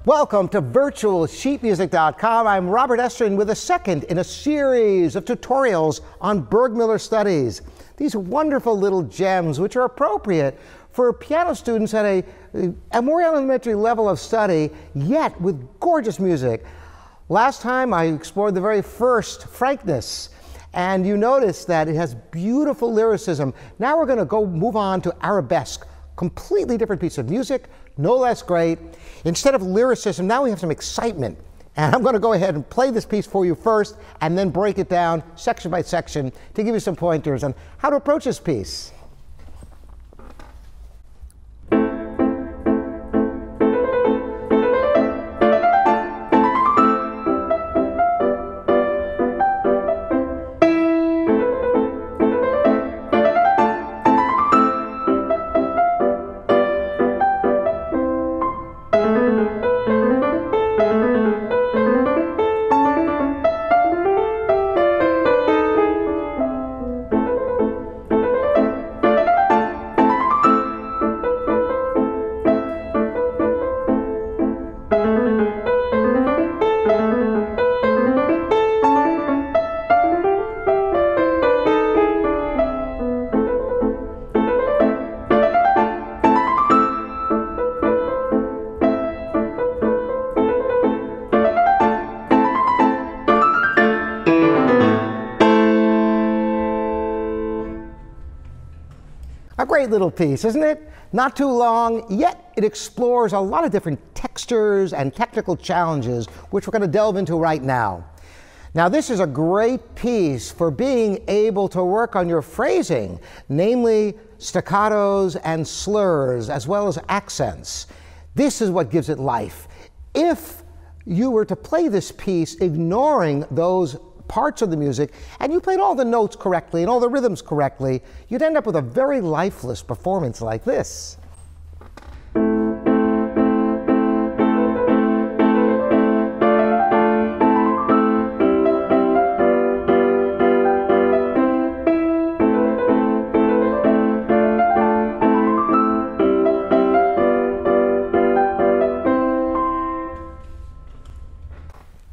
Welcome to virtualsheetmusic.com. I'm Robert Estrin with a second in a series of tutorials on Burgmuller studies. These wonderful little gems which are appropriate for piano students at a more elementary level of study, yet with gorgeous music. Last time I explored the very first, frankness, and you notice that it has beautiful lyricism. Now we're going to move on to Arabesque, completely different piece of music, no less great. Instead of lyricism, now we have some excitement. And I'm going to go ahead and play this piece for you first and then break it down section by section to give you some pointers on how to approach this piece. A great little piece, isn't it? Not too long, yet it explores a lot of different textures and technical challenges, which we're going to delve into right now. Now, this is a great piece for being able to work on your phrasing, namely staccatos and slurs, as well as accents. This is what gives it life. If you were to play this piece ignoring those parts of the music, and you played all the notes correctly and all the rhythms correctly, you'd end up with a very lifeless performance like this.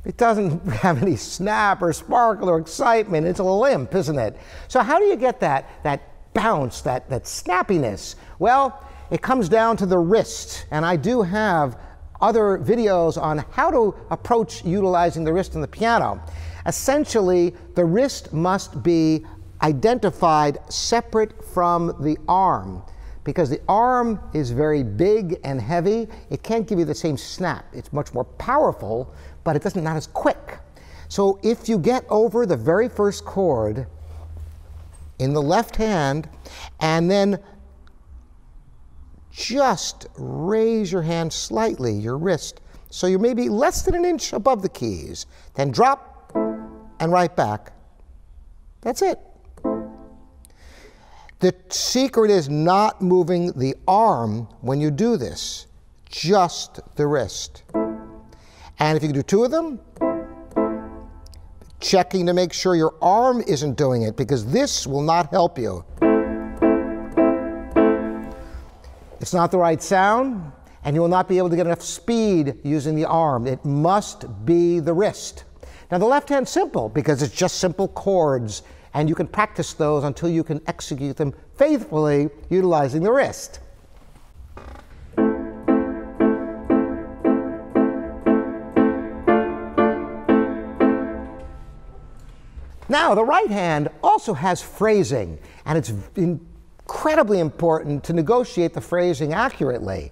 It doesn't have any snap or sparkle or excitement. It's a limp, isn't it? So how do you get that bounce, that snappiness? Well, it comes down to the wrist. And I do have other videos on how to approach utilizing the wrist in the piano. Essentially, the wrist must be identified separate from the arm, because the arm is very big and heavy. It can't give you the same snap. It's much more powerful, but it doesn't, not as quick. So if you get over the very first chord in the left hand and then just raise your hand slightly, your wrist, so you're maybe less than an inch above the keys, then drop and right back. That's it. The secret is not moving the arm when you do this, just the wrist. And if you can do two of them, checking to make sure your arm isn't doing it, because this will not help you. It's not the right sound, and you will not be able to get enough speed using the arm. It must be the wrist. Now the left hand's simple, because it's just simple chords, and you can practice those until you can execute them faithfully utilizing the wrist. Now, the right hand also has phrasing, and it's incredibly important to negotiate the phrasing accurately.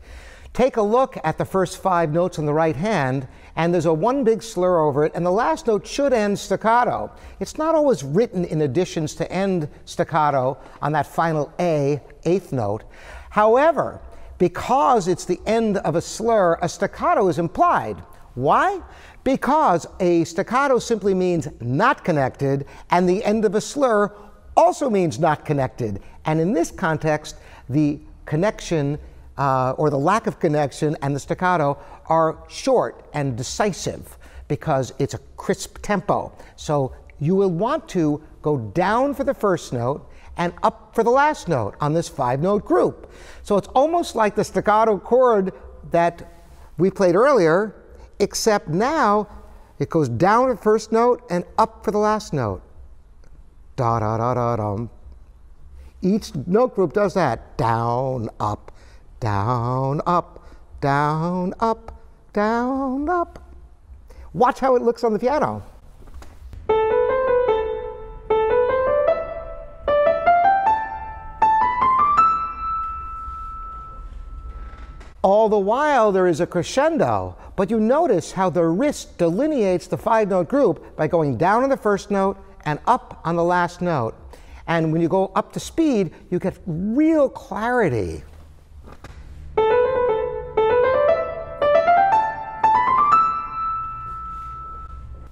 Take a look at the first 5 notes on the right hand, and there's a one big slur over it, and the last note should end staccato. It's not always written in additions to end staccato on that final A, 8th note. However, because it's the end of a slur, a staccato is implied. Why? Because a staccato simply means not connected, and the end of a slur also means not connected. And in this context, the connection or the lack of connection and the staccato are short and decisive because it's a crisp tempo. So you will want to go down for the first note and up for the last note on this 5-note group. So it's almost like the staccato chord that we played earlier, except now it goes down at the first note and up for the last note. Da da da da dum. Each note group does that. Down, up, down, up, down, up, down, up. Watch how it looks on the piano. All the while there is a crescendo, but you notice how the wrist delineates the 5-note group by going down on the first note and up on the last note. And when you go up to speed, you get real clarity.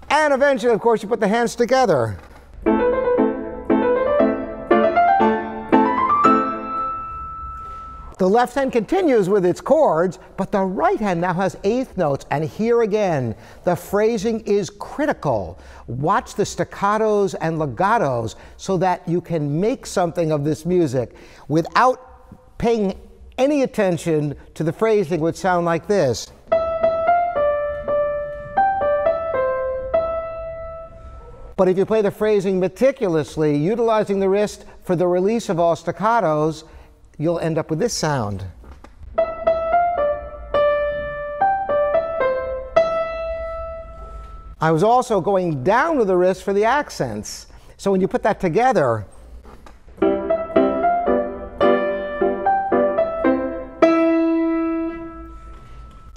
And eventually, of course, you put the hands together. The left hand continues with its chords, but the right hand now has 8th notes. And here again, the phrasing is critical. Watch the staccatos and legatos so that you can make something of this music without paying any attention to the phrasing, would sound like this. But if you play the phrasing meticulously, utilizing the wrist for the release of all staccatos, you'll end up with this sound. I was also going down with the wrist for the accents. So when you put that together,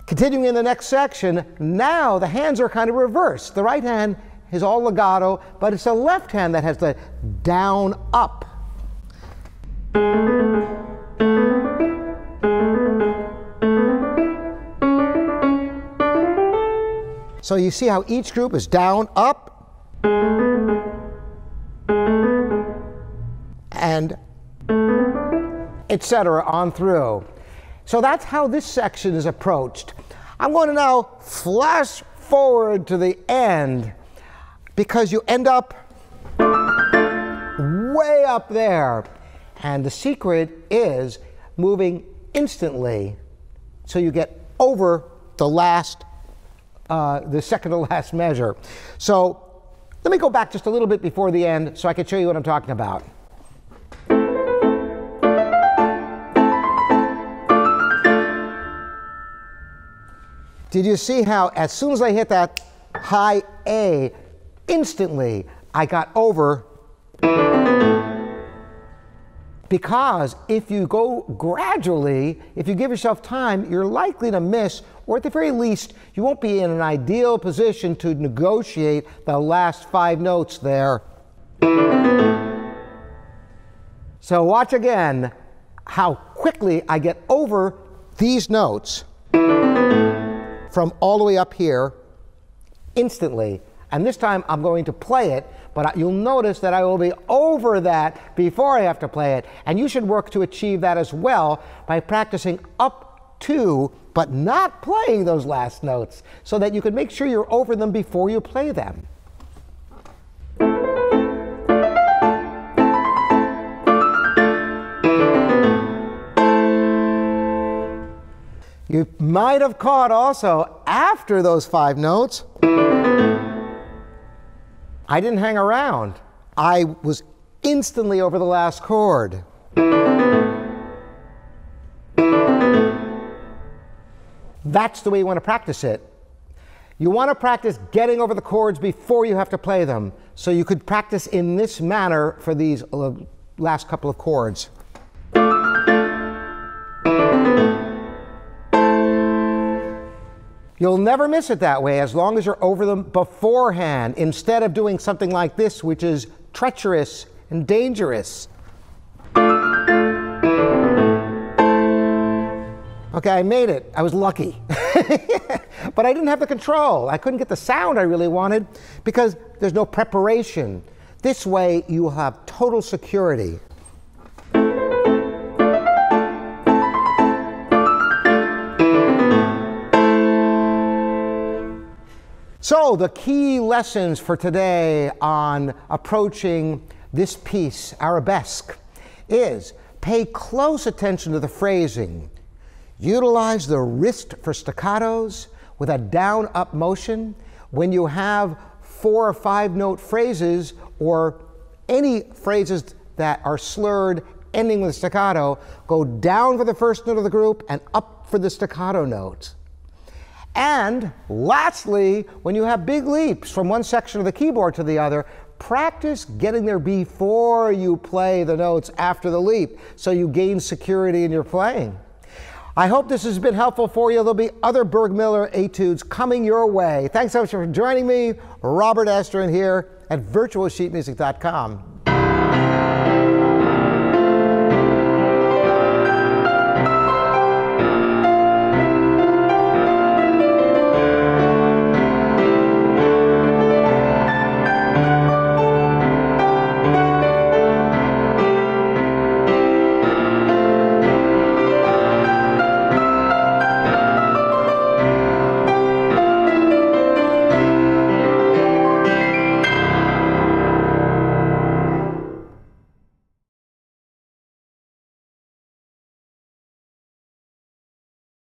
continuing in the next section, now the hands are kind of reversed. The right hand is all legato, but it's the left hand that has the down up. So you see how each group is down, up, and etc. on through. So that's how this section is approached. I'm going to now flash forward to the end, because you end up way up there. And the secret is moving instantly so you get over the second to last measure. So let me go back just a little bit before the end so I can show you what I'm talking about. Did you see how as soon as I hit that high A, instantly I got over? Because if you go gradually, if you give yourself time, you're likely to miss, or at the very least, you won't be in an ideal position to negotiate the last 5 notes there. So watch again how quickly I get over these notes from all the way up here instantly. And this time I'm going to play it, but you'll notice that I will be over that before I have to play it. And you should work to achieve that as well by practicing up to, but not playing those last notes, so that you can make sure you're over them before you play them. You might have caught also after those 5 notes, I didn't hang around. I was instantly over the last chord. That's the way you want to practice it. You want to practice getting over the chords before you have to play them. So you could practice in this manner for these last couple of chords. You'll never miss it that way as long as you're over them beforehand, instead of doing something like this, which is treacherous and dangerous. Okay, I made it. I was lucky. But I didn't have the control. I couldn't get the sound I really wanted because there's no preparation. This way, you will have total security. So the key lessons for today on approaching this piece, Arabesque, is pay close attention to the phrasing. Utilize the wrist for staccatos with a down-up motion. When you have 4 or 5 note phrases or any phrases that are slurred ending with staccato, go down for the first note of the group and up for the staccato note. And lastly, when you have big leaps from one section of the keyboard to the other, practice getting there before you play the notes after the leap so you gain security in your playing. I hope this has been helpful for you. There'll be other Burgmuller etudes coming your way. Thanks so much for joining me. Robert Estrin here at virtualsheetmusic.com.